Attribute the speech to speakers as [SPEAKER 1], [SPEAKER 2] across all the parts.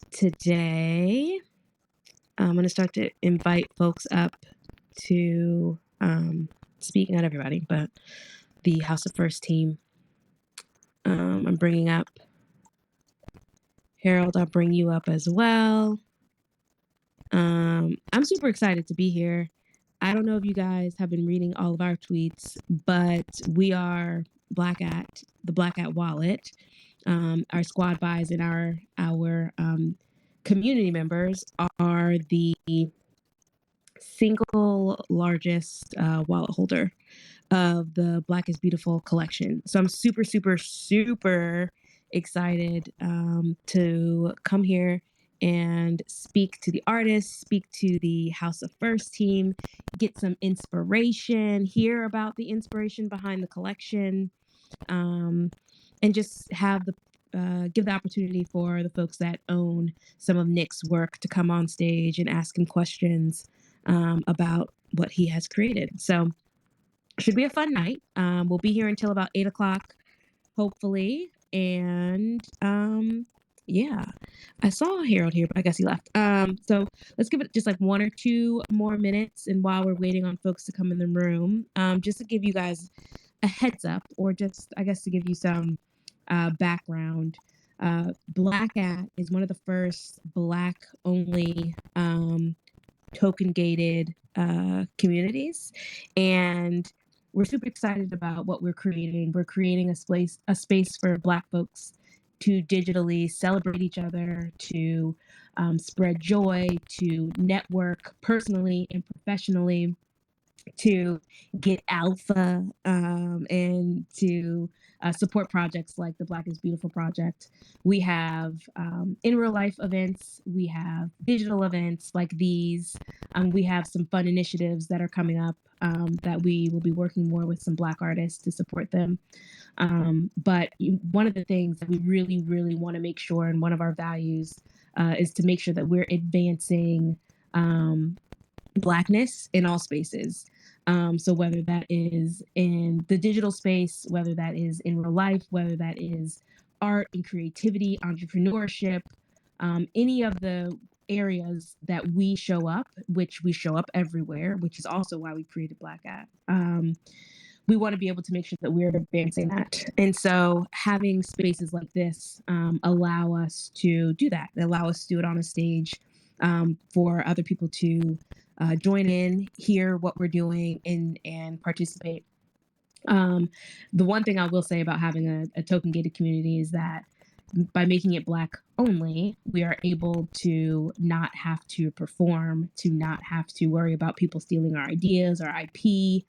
[SPEAKER 1] Today, I'm going to start to invite folks up to speak, not everybody, but the House of First team. I'm bringing up Harold. I'll bring you up as well. I'm super excited to be here. I don't know if you guys have been reading all of our tweets, but we are the Black at Wallet. Our squad buys and our community members are the single largest wallet holder of the Black is Beautiful collection. So I'm super, super, super excited to come here and speak to the artists, speak to the House of First team, get some inspiration, hear about the inspiration behind the collection, and just have the give the opportunity for the folks that own some of Nick's work to come on stage and ask him questions about what he has created. So should be a fun night. We'll be here until about 8 o'clock, hopefully. And yeah, I saw Harold here, but I guess he left. So let's give it just like 1 or 2 more minutes. And while we're waiting on folks to come in the room, just to give you guys a heads up, or just, I guess, to give you some background. Black At is one of the first Black only token gated communities. And we're super excited about what we're creating. We're creating a space for Black folks to digitally celebrate each other, to spread joy, to network personally and professionally, to get alpha, and to support projects like the Black is Beautiful project. We have in real life events, we have digital events like these. We have some fun initiatives that are coming up that we will be working more with some Black artists to support them. But one of the things that we really, really want to make sure, and one of our values, is to make sure that we're advancing Blackness in all spaces. So whether that is in the digital space, whether that is in real life, whether that is art and creativity, entrepreneurship, any of the areas that we show up, which we show up everywhere, which is also why we created Black At. We want to be able to make sure that we're advancing that. And so having spaces like this allow us to do that, allow us to do it on a stage for other people to join in, hear what we're doing, and participate. The one thing I will say about having a token gated community is that by making it Black only, we are able to not have to perform, to not have to worry about people stealing our ideas, our IP.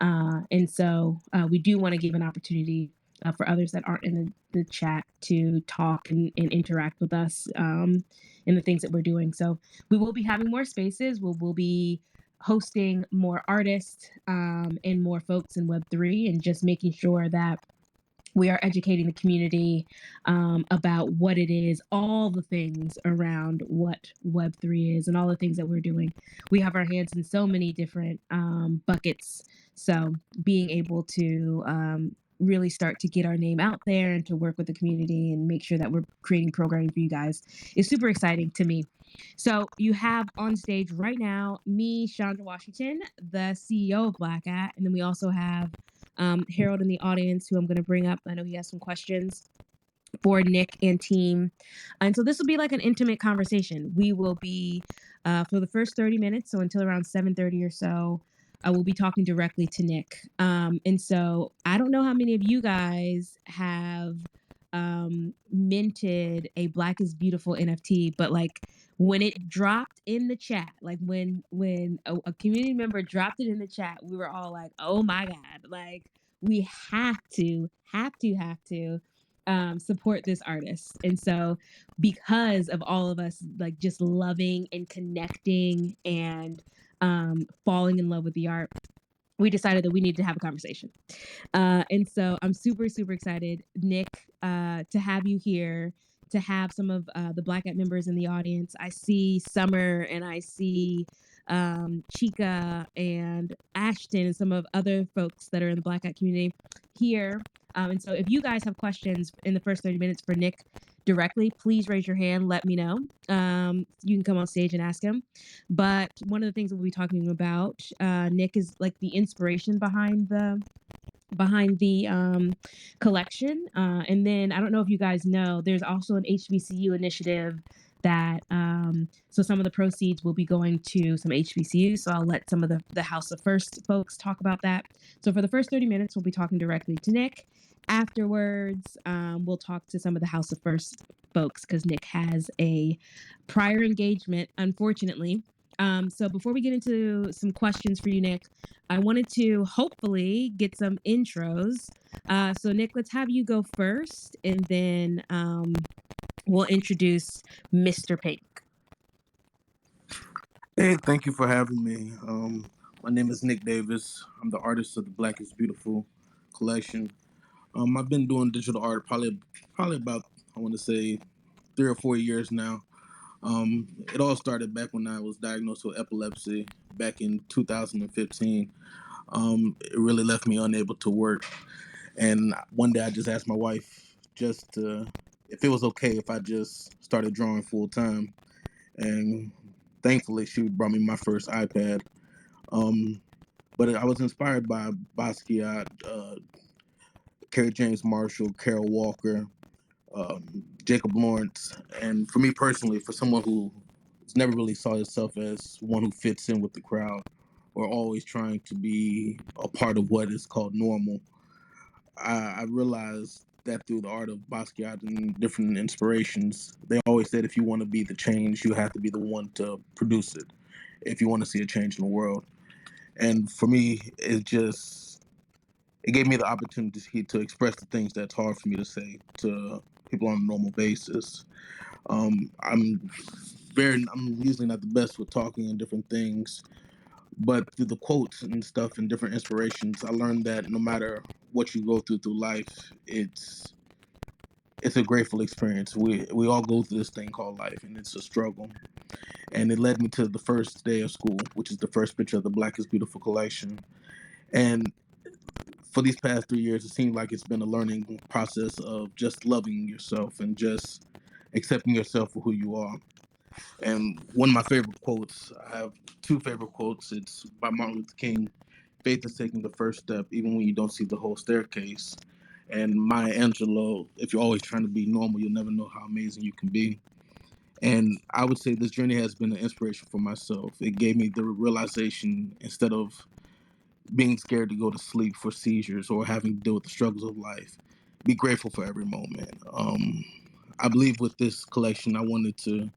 [SPEAKER 1] And so we do want to give an opportunity for others that aren't in the chat to talk and interact with us in the things that we're doing. So we will be having more spaces. We'll be hosting more artists and more folks in Web3, and just making sure that we are educating the community about what it is, all the things around what Web3 is, and all the things that we're doing. We have our hands in so many different buckets. So being able to really start to get our name out there and to work with the community and make sure that we're creating programming for you guys is super exciting to me. So you have on stage right now me, Chandra Washington, the CEO of Black At, and then we also have Harold in the audience, who I'm going to bring up. I know he has some questions for Nick and team. And so this will be like an intimate conversation. We will be, for the first 30 minutes, so until around 7:30 or so, I will be talking directly to Nick. And so I don't know how many of you guys have minted a Black is Beautiful NFT, but like when it dropped in the chat, like when a community member dropped it in the chat, we were all like, oh my God, like we have to support this artist. And so because of all of us like just loving and connecting and falling in love with the art, we decided that we needed to have a conversation. And so I'm super, super excited, Nick, to have you here, to have some of the Black At members in the audience. I see Summer, and I see Chica and Ashton and some of other folks that are in the Black At community here. And so if you guys have questions in the first 30 minutes for Nick directly, please raise your hand. Let me know. You can come on stage and ask him. But one of the things that we'll be talking about, Nick, is like the inspiration behind the collection. And then I don't know if you guys know, there's also an HBCU initiative that so some of the proceeds will be going to some HBCUs. So I'll let some of the House of First folks talk about that. So for the first 30 minutes, we'll be talking directly to Nick. Afterwards, we'll talk to some of the House of First folks because Nick has a prior engagement, unfortunately. So before we get into some questions for you, Nick, I wanted to hopefully get some intros. So Nick, let's have you go first, and then we'll introduce Mr. Pink.
[SPEAKER 2] Hey, thank you for having me. My name is Nick Davis. I'm the artist of the Black is Beautiful collection. I've been doing digital art probably about, I want to say, 3 or 4 years now. It all started back when I was diagnosed with epilepsy back in 2015. It really left me unable to work, and one day I just asked my wife if it was okay if I just started drawing full time, and thankfully she brought me my first iPad. Um, but I was inspired by Basquiat, Kerry James Marshall, Carol Walker, Jacob Lawrence, and for me personally, for someone who never really saw himself as one who fits in with the crowd or always trying to be a part of what is called normal, I realized that through the art of Basquiat and different inspirations, they always said if you want to be the change, you have to be the one to produce it. If you want to see a change in the world, and for me, it gave me the opportunity to express the things that's hard for me to say to people on a normal basis. I'm usually not the best with talking and different things, but through the quotes and stuff and different inspirations, I learned that no matter what you go through life, it's a grateful experience. We all go through this thing called life, and it's a struggle. And it led me to the first day of school, which is the first picture of the Black is Beautiful collection. And for these past 3 years, it seemed like it's been a learning process of just loving yourself and just accepting yourself for who you are. And one of my favorite quotes, I have two favorite quotes. It's by Martin Luther King: "Faith is taking the first step, even when you don't see the whole staircase." And Maya Angelou: "If you're always trying to be normal, you'll never know how amazing you can be." And I would say this journey has been an inspiration for myself. It gave me the realization, instead of being scared to go to sleep for seizures or having to deal with the struggles of life, be grateful for every moment. I believe with this collection, I wanted to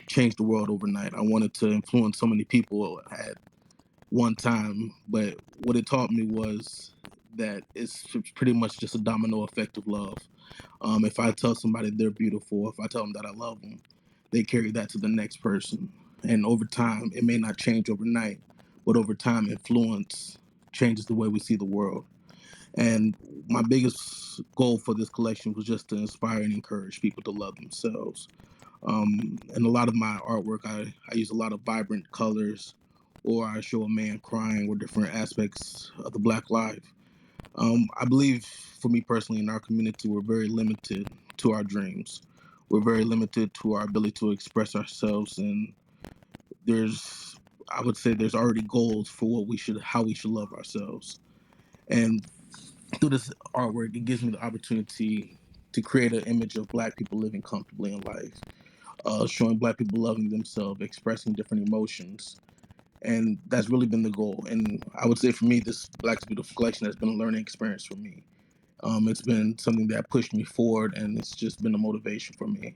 [SPEAKER 2] change the world overnight. I wanted to influence so many people at one time, but what it taught me was that it's pretty much just a domino effect of love. If I tell somebody they're beautiful, if I tell them that I love them, they carry that to the next person. And over time, it may not change overnight, but over time, influence changes the way we see the world. And my biggest goal for this collection was just to inspire and encourage people to love themselves. And a lot of my artwork, I use a lot of vibrant colors, or I show a man crying, or different aspects of the Black life. I believe, for me personally, in our community, we're very limited to our dreams. We're very limited to our ability to express ourselves, and I would say, there's already goals for how we should love ourselves. And through this artwork, it gives me the opportunity to create an image of Black people living comfortably in life, showing Black people loving themselves, expressing different emotions. And that's really been the goal. And I would say for me, this Black is Beautiful collection has been a learning experience for me. It's been something that pushed me forward, and it's just been a motivation for me.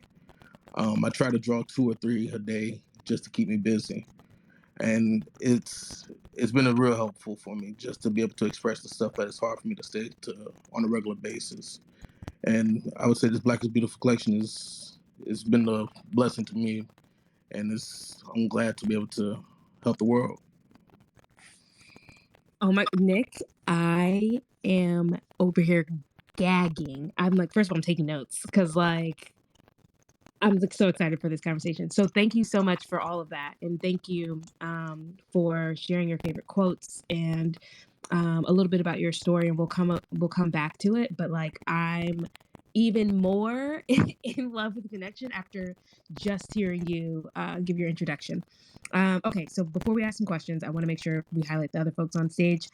[SPEAKER 2] I try to draw 2 or 3 a day just to keep me busy, and it's been a real helpful for me just to be able to express the stuff that is hard for me to stay to on a regular basis. And I would say this Black is Beautiful collection it's been a blessing to me, and I'm glad to be able to help the world.
[SPEAKER 1] Oh my, Nick, I am over here gagging. I'm like, first of all, I'm taking notes because like I'm like so excited for this conversation. So thank you so much for all of that, and thank you for sharing your favorite quotes and a little bit about your story, and we'll come back to it. But like, I'm even more in love with the connection after just hearing you give your introduction. Okay, so before we ask some questions, I want to make sure we highlight the other folks on stage.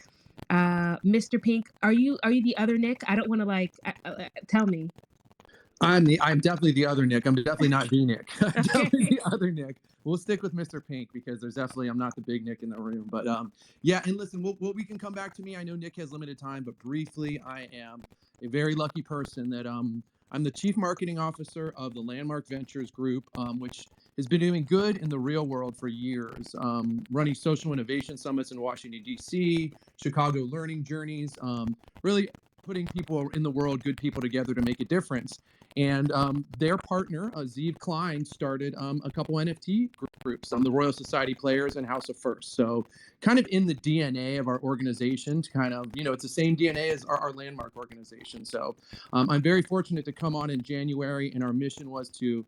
[SPEAKER 1] Mr. Pink, are you the other Nick? I don't want to like tell me.
[SPEAKER 3] I'm definitely the other Nick. I'm definitely not the Nick. I'm
[SPEAKER 1] Okay.
[SPEAKER 3] definitely the other Nick. We'll stick with Mr. Pink because there's definitely I'm not the big Nick in the room. But yeah, and listen, we can come back to me. I know Nick has limited time, but briefly, I am a very lucky person that I'm the chief marketing officer of the Landmark Ventures Group, which has been doing good in the real world for years, running social innovation summits in Washington D.C., Chicago learning journeys, really putting people in the world, good people together to make a difference. And their partner, Zeev Klein, started a couple NFT groups, the Royal Society Players and House of First. So kind of in the DNA of our organization to kind of, it's the same DNA as our Landmark organization. So I'm very fortunate to come on in January, and our mission was to,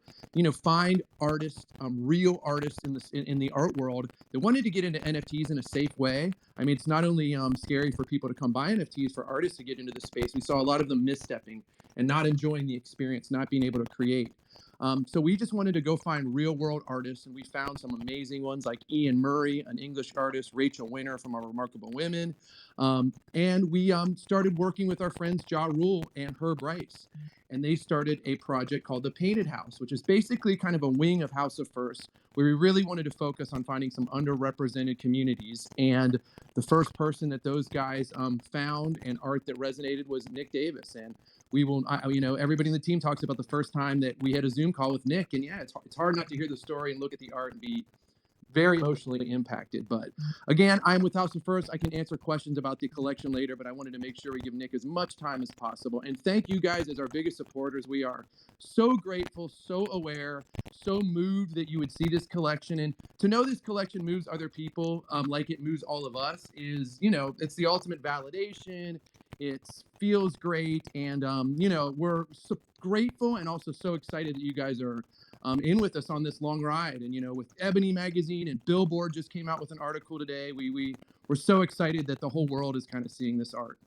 [SPEAKER 3] find artists, real artists in the art world that wanted to get into NFTs in a safe way. I mean, it's not only scary for people to come buy NFTs, for artists to get into the space. We saw a lot of them misstepping and not enjoying the experience, not being able to create. So we just wanted to go find real world artists, and we found some amazing ones like Ian Murray, an English artist, Rachel Winter from Our Remarkable Women. And we started working with our friends Ja Rule and Herb Rice. And they started a project called The Painted House, which is basically kind of a wing of House of First, where we really wanted to focus on finding some underrepresented communities. And the first person that those guys found and art that resonated was Nick Davis. And we will, everybody in the team talks about the first time that we had a Zoom call with Nick. And yeah, it's hard not to hear the story and look at the art and be very emotionally impacted. But again, I'm with House of First. I can answer questions about the collection later, but I wanted to make sure we give Nick as much time as possible. And thank you guys as our biggest supporters. We are so grateful, so aware, so moved that you would see this collection. And to know this collection moves other people like it moves all of us is, it's the ultimate validation. It feels great. And, we're so grateful and also so excited that you guys are in with us on this long ride. And, with Ebony Magazine and Billboard just came out with an article today. We're so excited that the whole world is kind of seeing this art.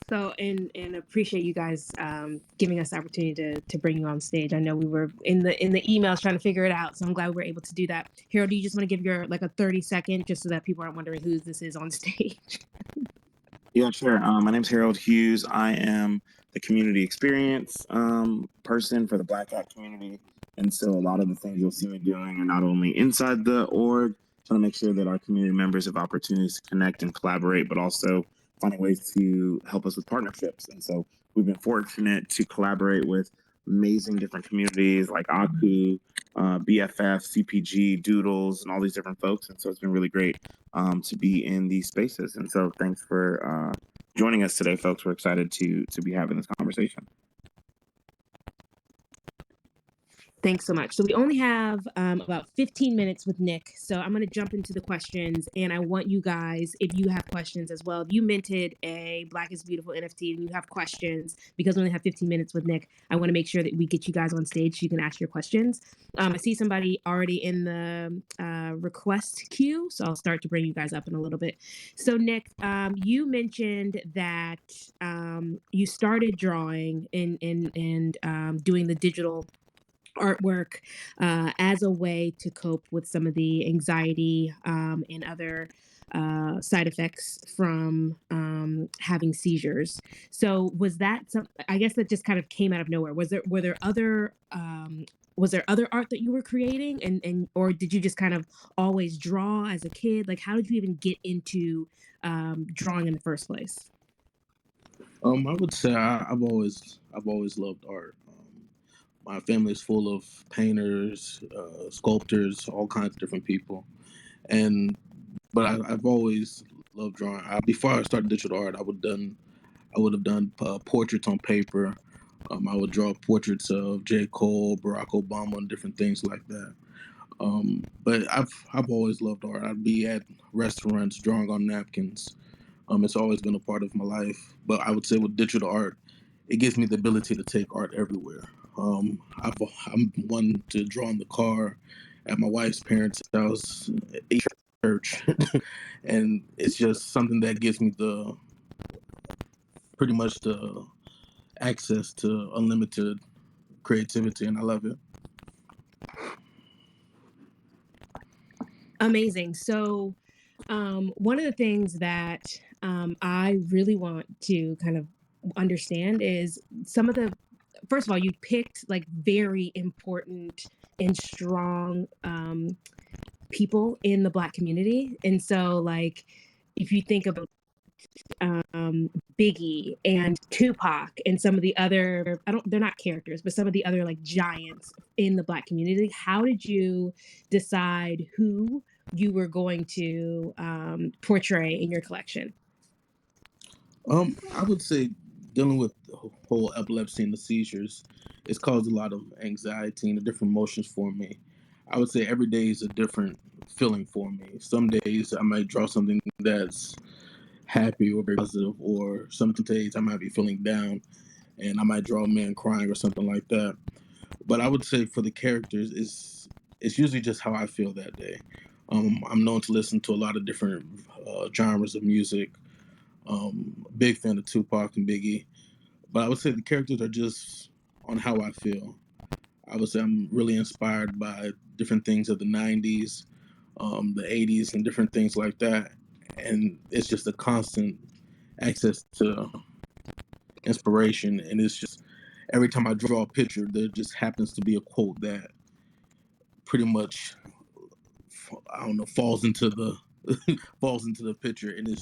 [SPEAKER 1] So, and appreciate you guys giving us the opportunity to bring you on stage. I know we were in the emails trying to figure it out, so I'm glad we were able to do that. Harold, do you just want to give your like a 30-second just so that people aren't wondering who this is on stage?
[SPEAKER 4] Yeah, sure. My name's Harold Hughes. I am the community experience person for the Black Hat community. And so a lot of the things you'll see me doing are not only inside the org, trying to make sure that our community members have opportunities to connect and collaborate, but also finding ways to help us with partnerships. And so we've been fortunate to collaborate with amazing different communities like Aku, BFF, CPG, Doodles, and all these different folks. And so it's been really great to be in these spaces. And so thanks for joining us today, folks. We're excited to be having this conversation.
[SPEAKER 1] Thanks so much. So we only have about 15 minutes with Nick. So I'm going to jump into the questions, and I want you guys, if you have questions as well, if you minted a Black is Beautiful NFT and you have questions, because we only have 15 minutes with Nick, I want to make sure that we get you guys on stage so you can ask your questions. I see somebody already in the request queue, so I'll start to bring you guys up in a little bit. So Nick, you mentioned that you started drawing and doing the digital artwork as a way to cope with some of the anxiety and other side effects from having seizures. So was that I guess that just kind of came out of nowhere. Was there other art that you were creating, and or did you just kind of always draw as a kid? Like, how did you even get into drawing in the first place?
[SPEAKER 2] I would say I've always loved art. My family is full of painters, sculptors, all kinds of different people, but I've always loved drawing. Before I started digital art, I would have done portraits on paper. I would draw portraits of J. Cole, Barack Obama, and different things like that. But I've always loved art. I'd be at restaurants drawing on napkins. It's always been a part of my life. But I would say with digital art, it gives me the ability to take art everywhere. I'm one to draw in the car, at my wife's parents' house, church, and it's just something that gives me pretty much the access to unlimited creativity, and I love it.
[SPEAKER 1] Amazing. So, one of the things that I really want to kind of understand is some of the, first of all, you picked like very important and strong people in the Black community. And so, like, if you think about Biggie and Tupac and some of the other, they're not characters, but some of the other like giants in the Black community, how did you decide who you were going to portray in your collection?
[SPEAKER 2] I would say dealing with the whole epilepsy and the seizures, it's caused a lot of anxiety and the different emotions for me. I would say every day is a different feeling for me. Some days I might draw something that's happy or very positive, or some days I might be feeling down and I might draw a man crying or something like that. But I would say for the characters, it's usually just how I feel that day. I'm known to listen to a lot of different genres of music. Big fan of Tupac and Biggie, but I would say the characters are just on how I feel. I would say I'm really inspired by different things of the '90s, the '80s, and different things like that. And it's just a constant access to inspiration. And it's just every time I draw a picture, there just happens to be a quote that pretty much, I don't know, falls into the falls into the picture, and it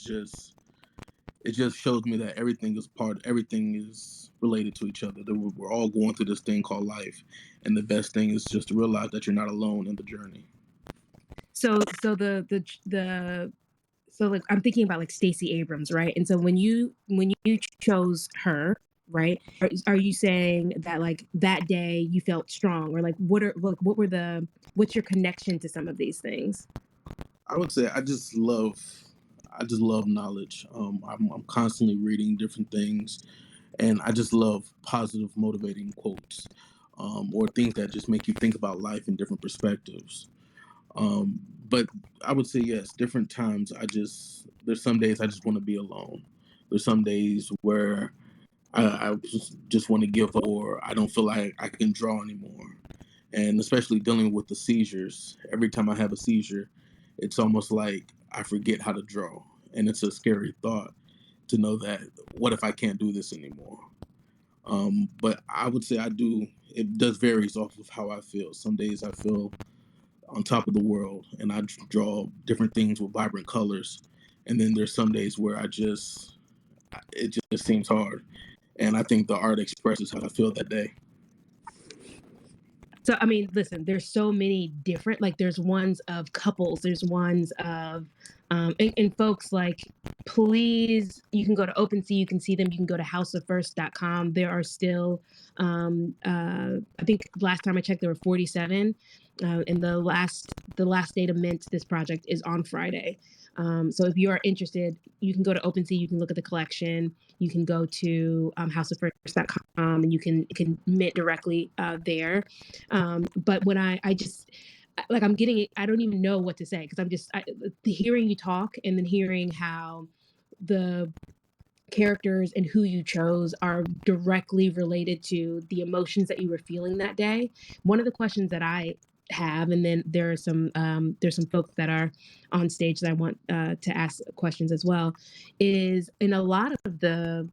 [SPEAKER 2] just shows me that everything is related to each other. That we're all going through this thing called life, and the best thing is just to realize that you're not alone in the journey.
[SPEAKER 1] So so like I'm thinking about like Stacey Abrams, right? And so when you chose her, right? Are you saying that like that day you felt strong, or like what's your connection to some of these things?
[SPEAKER 2] I would say I just love knowledge. I'm constantly reading different things, and I just love positive, motivating quotes, or things that just make you think about life in different perspectives. But I would say yes, different times. There's some days I just want to be alone. There's some days where I just want to give up, or I don't feel like I can draw anymore. And especially dealing with the seizures, every time I have a seizure, it's almost like I forget how to draw. And it's a scary thought to know that what if I can't do this anymore? But I would say it does varies off of how I feel. Some days I feel on top of the world and I draw different things with vibrant colors. And then there's some days where it just seems hard. And I think the art expresses how I feel that day.
[SPEAKER 1] So, I mean, listen, there's so many different, like there's ones of couples, there's ones of, and folks, like, please, you can go to OpenSea, you can see them, you can go to houseoffirst.com. There are still, I think last time I checked, there were 47. And the last day to mint this project is on Friday. So if you are interested, you can go to OpenSea, you can look at the collection, you can go to houseoffirst.com, and you can mint directly there. But when I just like I'm getting it, I don't even know what to say because hearing you talk and then hearing how the characters and who you chose are directly related to the emotions that you were feeling that day. One of the questions that I have, and then there's some folks that are on stage that I want to ask questions as well, is in a lot of the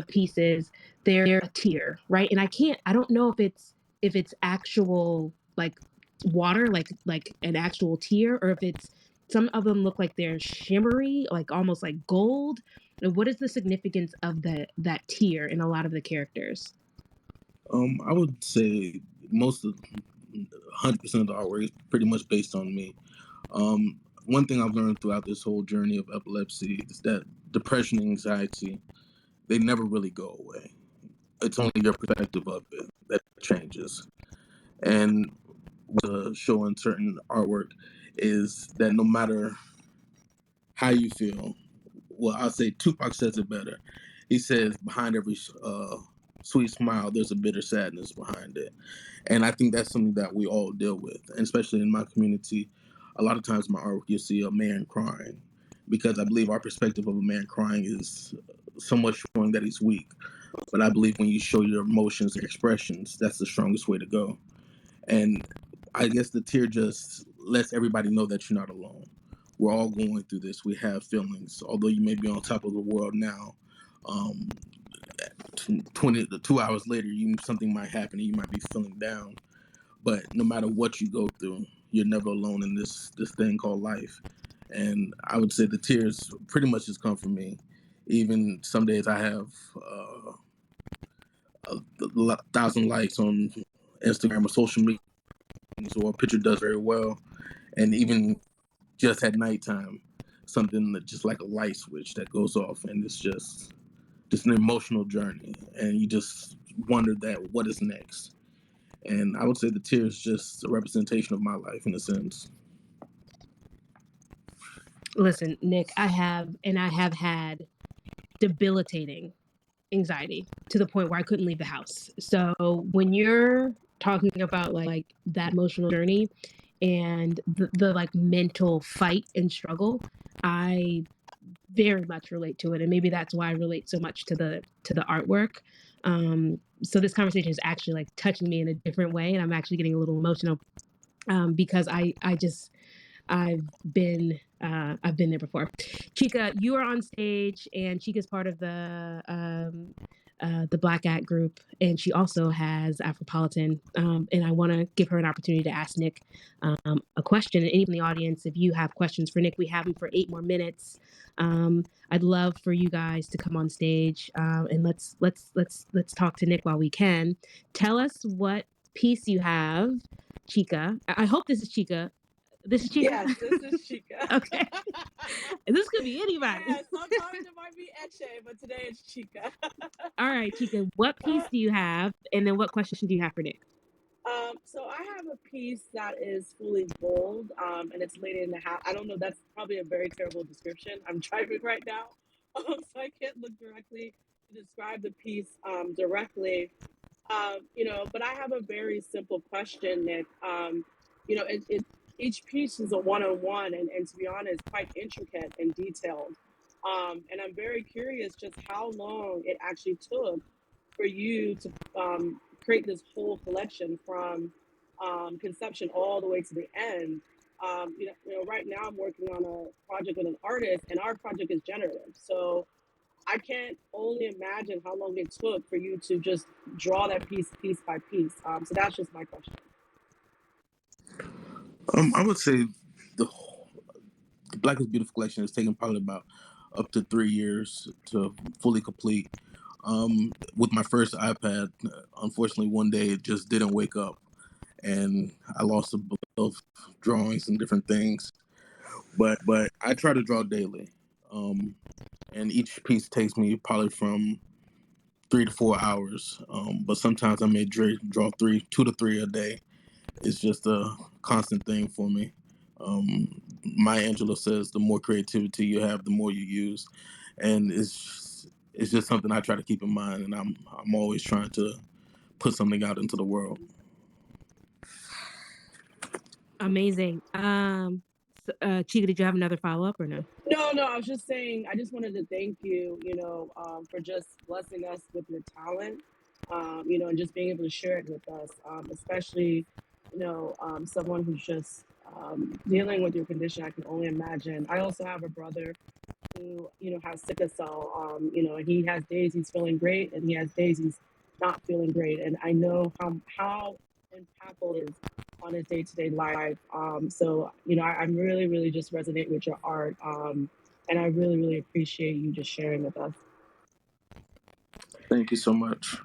[SPEAKER 1] pieces they're a tier, right? And I don't know if it's actual like water, like an actual tear, or if it's some of them look like they're shimmery, like almost like gold. And what is the significance of that tear in a lot of the characters?
[SPEAKER 2] I would say most of 100% of the artwork is pretty much based on me. One thing I've learned throughout this whole journey of epilepsy is that depression and anxiety, they never really go away. It's only your perspective of it that changes. And the show in certain artwork is that no matter how you feel, well, I'll say Tupac says it better. He says, behind every sweet smile, there's a bitter sadness behind it. And I think that's something that we all deal with, and especially in my community. a lot of times in my artwork you'll see a man crying, because I believe our perspective of a man crying is somewhat showing that he's weak. But I believe when you show your emotions and expressions, that's the strongest way to go. And I guess the tear just lets everybody know that you're not alone. We're all going through this. We have feelings. Although you may be on top of the world now, 2 hours later, something might happen and you might be feeling down. But no matter what you go through, you're never alone in this thing called life. And I would say the tears pretty much just come from me. Even some days I have 1,000 likes on Instagram or social media, so a picture does very well. And even just at nighttime, something that just like a light switch that goes off, and it's just an emotional journey, and you just wonder that what is next. And I would say the tear is just a representation of my life in a sense.
[SPEAKER 1] Listen, Nick, I have had debilitating anxiety to the point where I couldn't leave the house. So when you're talking about like that emotional journey and the like mental fight and struggle, I very much relate to it, and maybe that's why I relate so much to the artwork. So this conversation is actually like touching me in a different way, and I'm actually getting a little emotional because I've been there before. Chica, you are on stage, and Chica's part of the Black At group, and she also has Afropolitan. And I want to give her an opportunity to ask Nick a question. And anyone in the audience, if you have questions for Nick, we have him for 8 more minutes. I'd love for you guys to come on stage and let's talk to Nick while we can. Tell us what piece you have, Chica. I hope this is Chica. This is Chica?
[SPEAKER 5] Yes, this is Chica.
[SPEAKER 1] Okay. And this could be anybody.
[SPEAKER 5] Yeah, sometimes it might be Eche, but today it's Chica.
[SPEAKER 1] All right, Chica, what piece do you have? And then what question do you have for Nick?
[SPEAKER 5] So I have a piece that is fully gold, and it's laid in the house. I don't know, that's probably a very terrible description. I'm driving right now, so I can't look directly to describe the piece directly. But I have a very simple question, Nick. Each piece is a one-on-one, and to be honest, quite intricate and detailed. And I'm very curious just how long it actually took for you to create this whole collection from conception all the way to the end. Right now I'm working on a project with an artist, and our project is generative. So I can't only imagine how long it took for you to just draw that piece by piece. So that's just my question.
[SPEAKER 2] I would say the Black is Beautiful collection has taken probably about up to 3 years to fully complete. With my first iPad, unfortunately, one day it just didn't wake up, and I lost a bunch of drawings and different things. But I try to draw daily, and each piece takes me probably from 3 to 4 hours. But sometimes I may draw 2 to 3 a day. It's just a constant thing for me. Maya Angelou says the more creativity you have, the more you use, and it's just something I try to keep in mind, and I'm always trying to put something out into the world.
[SPEAKER 1] Amazing. Chica, did you have another follow-up or no?
[SPEAKER 5] No, I was just saying, I just wanted to thank you, for just blessing us with your talent, and just being able to share it with us, especially, someone who's just dealing with your condition. I can only imagine. I also have a brother who, has sickle cell, and he has days he's feeling great, and he has days he's not feeling great. And I know how impactful it is on his day-to-day life. So, I'm really, really just resonate with your art. And I really, really appreciate you just sharing with us.
[SPEAKER 2] Thank you so much.